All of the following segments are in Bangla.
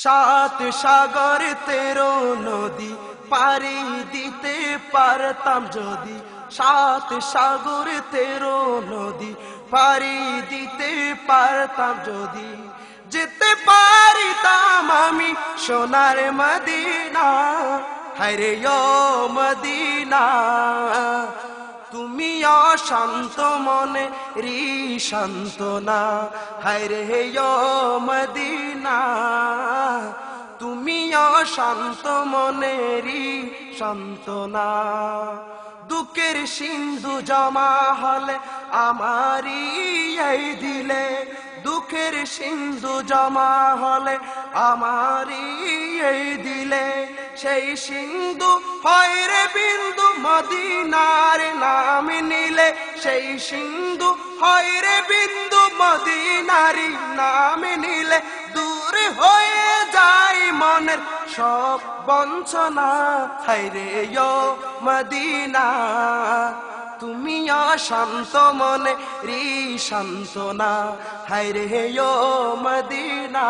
সাত সাগর তেরো নদী পারি দিতে পারতাম যদি, সাত সাগর তেরো নদী পারি দিতে পারতাম যদি, যেতে পারিতাম আমি সোনার মদিনা। হায়রে ও মদিনা, তুমি অশান্ত মনে রি সান্ত্বনা। হায়রে ও মদিনা, তুমি অশান্ত মনেরি সান্ত্বনা। দুঃখের সিন্ধু জমা হলে আমারি এই দিলে, দুঃখের সিন্ধু জমা হলে আমারি এই দিলে, সেই সিন্ধু হয় রে বিন্দু মদিনার নাম নিলে, সেই সিন্ধু হয় রে বিন্দু মদিনারি নাম নিলে, দূর হয়ে যায় মনের সব বঞ্চনা। হায়রে ও মদিনা, তুমি অশান্ত মনে রি সান্ত্বনা। হায়রে ও মদিনা,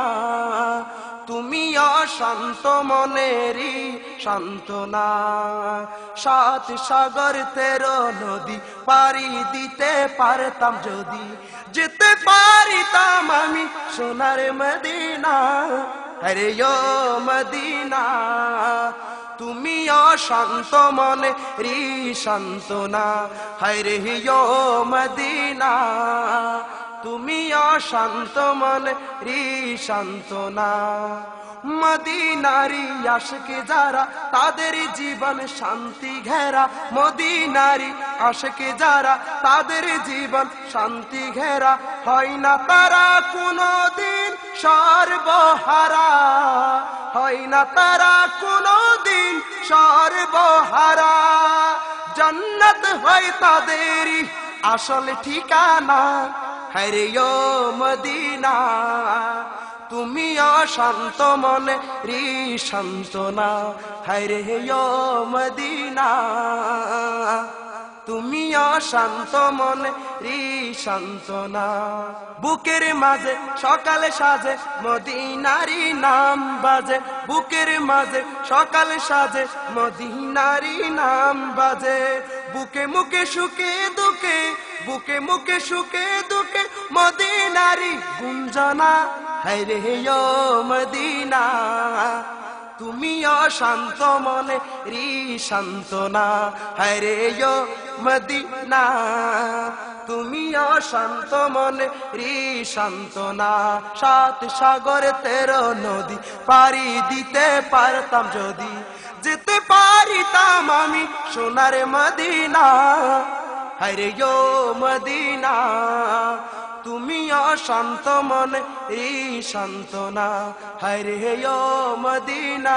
তুমি অশান্ত মনেরি সান্ত্বনা। সাত সাগর তেরো নদী পারি দিতে পারতাম যদি, যেতে পারিতাম আমি সোনার মদিনা। আরে ও মদিনা, তুমি অশান্ত মনে রি সান্ত্বনা। হায়রে ও মদিনা, তুমি অশান্ত মনে রি সান্ত্বনা। মদিনারি আশিকে যারা তাদের জীবন শান্তি ঘেরা, মদিনারি আশিকে যারা তাদের জীবন শান্তি ঘেরা, হয় না তারা কোনদিন সর্বহারা, হয় না তারা কোনদিন সর্বহারা। জান্নাত হয় তাদেরই আসল ঠিকানা। হায়রে ও মদিনা, তুমি অশান্ত মনে রি সান্ত্বনা। হায়রে ও মদিনা, তুমি অশান্ত মনে রি সান্ত্বনা। বুকের মাঝে সকালে সাজে মদিনারি নাম বাজে, বুকের মাঝে সকালে সাজে মদিনারি নাম বাজে। বুকে মুখে সুখে দুঃখে, বুকে মুখে সুখে দুঃখে মদিনারি গুঞ্জনা। হায়রে ও মদিনা, তুমি অশান্ত মনে রি সান্ত্বনা। হায়রে ও মদিনা, তুমি অশান্ত মনে রি সান্ত্বনা। সাত সাগর তেরো নদী পারি দিতে পারতাম যদি, যেতে পারিতাম আমি সোনার মদিনা। হায়রে ও মদিনা, তুমি অশান্ত মনে রি সান্ত্বনা। হায়রে ও মদিনা,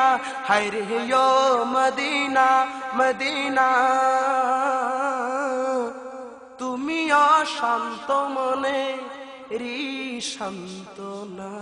হায়রে ও মদিনা, মদিনা, তুমি অশান্ত মনে রি সান্ত্বনা।